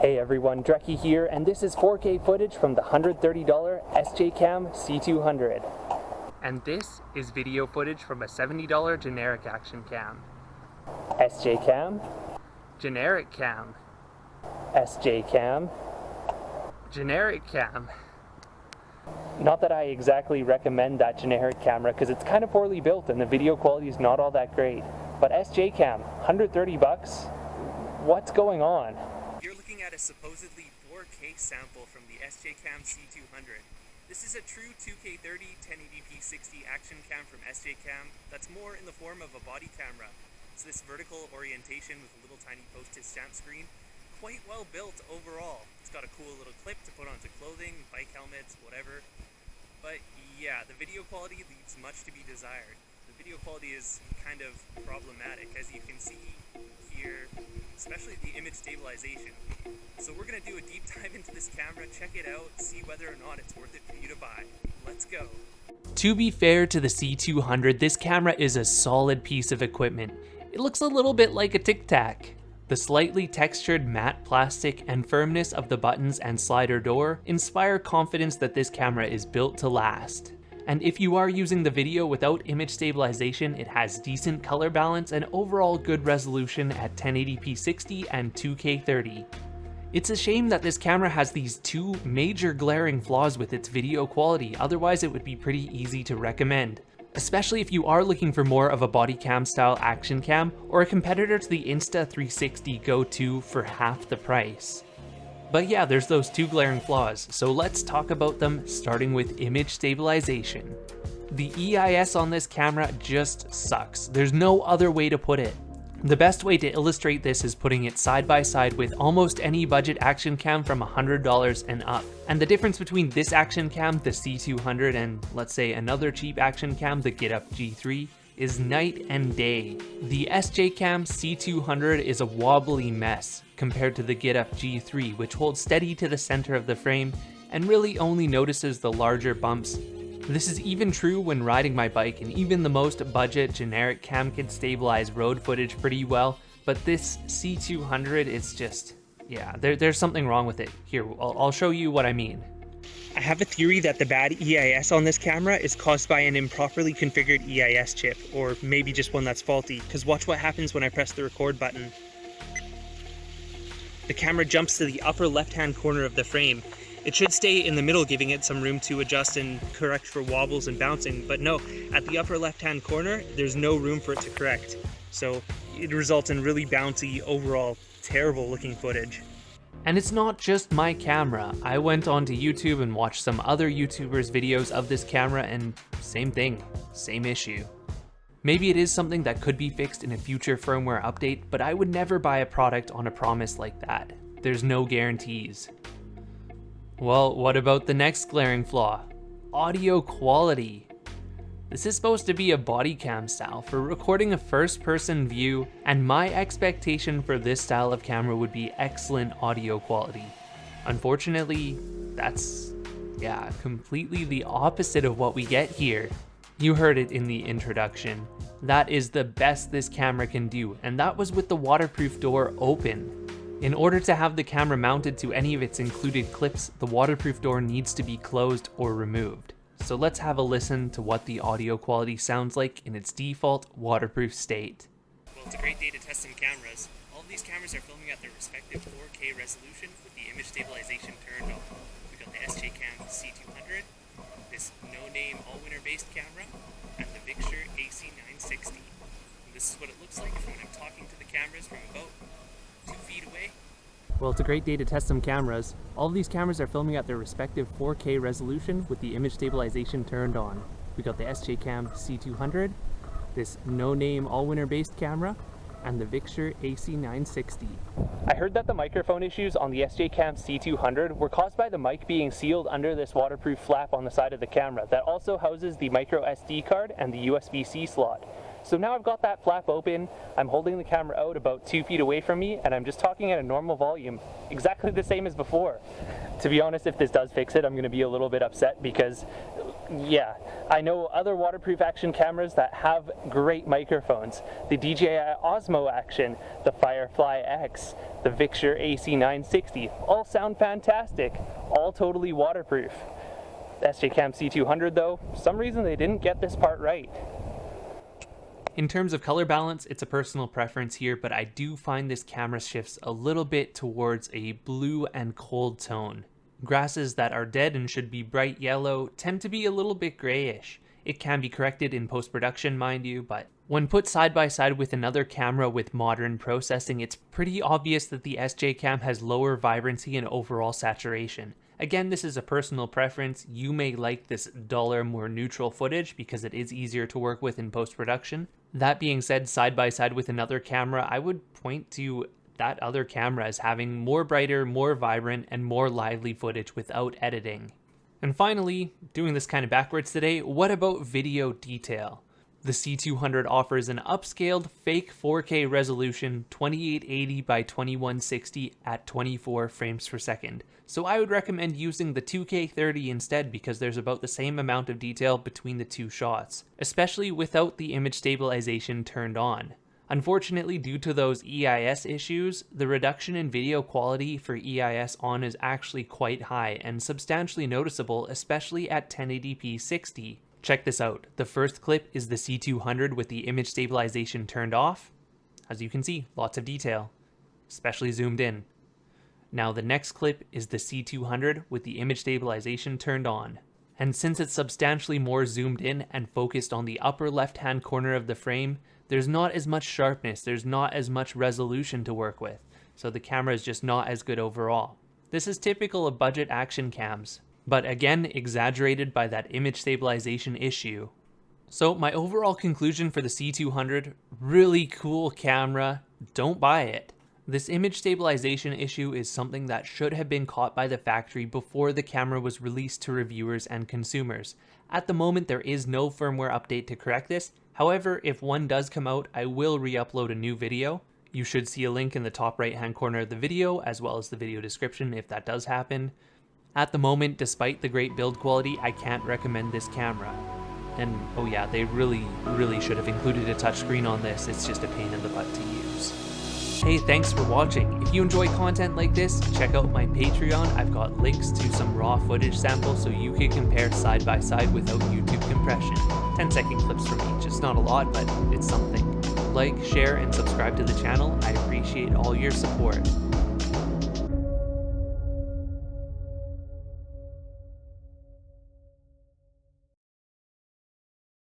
Hey everyone, Shakey here, and this is 4K footage from the $130 SJCam C200. And this is video footage from a $70 generic action cam. SJCam, generic cam, SJCam, generic cam. Not that I exactly recommend that generic camera because it's kind of poorly built and the video quality is not all that great. But SJCam, $130? What's going on? You're looking at a supposedly 4K sample from the SJCam C200. This is a true 2K30 1080p 60 action cam from SJCam that's more in the form of a body camera. It's this vertical orientation with a little tiny postage stamp screen. Quite well built overall. It's got a cool little clip to put onto clothing, bike helmets, whatever. But yeah, the video quality leaves much to be desired. The video quality is kind of problematic, as you can see here, especially the image stabilization. So we're going to do a deep dive into this camera, check it out, see whether or not it's worth it for you to buy. Let's go. To be fair to the C200, this camera is a solid piece of equipment. It looks a little bit like a Tic Tac. The slightly textured matte plastic and firmness of the buttons and slider door inspire confidence that this camera is built to last. And if you are using the video without image stabilization, it has decent color balance and overall good resolution at 1080p 60 and 2K30. It's a shame that this camera has these two major glaring flaws with its video quality, otherwise it would be pretty easy to recommend. Especially if you are looking for more of a body cam style action cam or a competitor to the Insta360 Go 2 for half the price. But yeah, there's those two glaring flaws, so let's talk about them, starting with image stabilization. The EIS on this camera just sucks. There's no other way to put it. The best way to illustrate this is putting it side by side with almost any budget action cam from $100 and up. And the difference between this action cam, the C200, and let's say another cheap action cam, the Get Up G3, is night and day. The SJCam C200 is a wobbly mess compared to the Get Up G3, which holds steady to the center of the frame and really only notices the larger bumps. This is even true when riding my bike, and even the most budget generic cam can stabilize road footage pretty well, but this C200 is just, yeah, there's something wrong with it. Here, I'll show you what I mean. I have a theory that the bad EIS on this camera is caused by an improperly configured EIS chip, or maybe just one that's faulty, because watch what happens when I press the record button. The camera jumps to the upper left-hand corner of the frame. It should stay in the middle, giving it some room to adjust and correct for wobbles and bouncing, but no, at the upper left-hand corner, there's no room for it to correct. So it results in really bouncy, overall, terrible looking footage. And it's not just my camera. I went onto YouTube and watched some other YouTubers' videos of this camera, and same thing, same issue. Maybe it is something that could be fixed in a future firmware update, but I would never buy a product on a promise like that. There's no guarantees. Well, what about the next glaring flaw? Audio quality. This is supposed to be a body cam style for recording a first-person view, and my expectation for this style of camera would be excellent audio quality. Unfortunately, that's, completely the opposite of what we get here. You heard it in the introduction. That is the best this camera can do, and that was with the waterproof door open. In order to have the camera mounted to any of its included clips, the waterproof door needs to be closed or removed. So let's have a listen to what the audio quality sounds like in its default waterproof state. Well, it's a great day to test some cameras. All of these cameras are filming at their respective 4K resolution with the image stabilization turned on. We got the SJCam C200, this no-name all-winner-based camera, and the Vixture AC960. And this is what it looks like when I'm talking to the cameras from about 2 feet away. Well, it's a great day to test some cameras. All of these cameras are filming at their respective 4K resolution with the image stabilization turned on. We got the SJCam C200, this no-name all-winner based camera, and the Vixture AC960. I heard that the microphone issues on the SJCam C200 were caused by the mic being sealed under this waterproof flap on the side of the camera that also houses the micro SD card and the USB-C slot. So now I've got that flap open, I'm holding the camera out about 2 feet away from me, and I'm just talking at a normal volume, exactly the same as before. To be honest, if this does fix it, I'm going to be a little bit upset because, yeah, I know other waterproof action cameras that have great microphones. The DJI Osmo Action, the Firefly X, the Victure AC960, all sound fantastic, all totally waterproof. The SJCam C200 though, for some reason they didn't get this part right. In terms of color balance, it's a personal preference here, but I do find this camera shifts a little bit towards a blue and cold tone. Grasses that are dead and should be bright yellow tend to be a little bit grayish. It can be corrected in post-production, mind you, but when put side by side with another camera with modern processing, it's pretty obvious that the SJCam has lower vibrancy and overall saturation. Again, this is a personal preference. You may like this duller, more neutral footage because it is easier to work with in post-production. That being said, side by side with another camera, I would point to that other camera as having more brighter, more vibrant, and more lively footage without editing. And finally, doing this kind of backwards today, what about video detail? The C200 offers an upscaled fake 4K resolution 2880 by 2160 at 24 frames per second. So I would recommend using the 2K30 instead because there's about the same amount of detail between the two shots, especially without the image stabilization turned on. Unfortunately, due to those EIS issues, the reduction in video quality for EIS on is actually quite high and substantially noticeable, especially at 1080p 60. Check this out. The first clip is the C200 with the image stabilization turned off. As you can see, lots of detail, especially zoomed in. Now the next clip is the C200 with the image stabilization turned on. And since it's substantially more zoomed in and focused on the upper left-hand corner of the frame, there's not as much sharpness, there's not as much resolution to work with, so the camera is just not as good overall. This is typical of budget action cams, but again exaggerated by that image stabilization issue. So my overall conclusion for the C200, really cool camera, don't buy it. This image stabilization issue is something that should have been caught by the factory before the camera was released to reviewers and consumers. At the moment there is no firmware update to correct this, however if one does come out I will re-upload a new video. You should see a link in the top right hand corner of the video as well as the video description if that does happen. At the moment, despite the great build quality, I can't recommend this camera. And oh yeah, they really should have included a touchscreen on this, it's just a pain in the butt to use. Hey, thanks for watching. If you enjoy content like this, check out my Patreon. I've got links to some raw footage samples so you can compare side by side without YouTube compression. 10-second clips from each. It's not a lot, but it's something. Like, share, and subscribe to the channel. I appreciate all your support.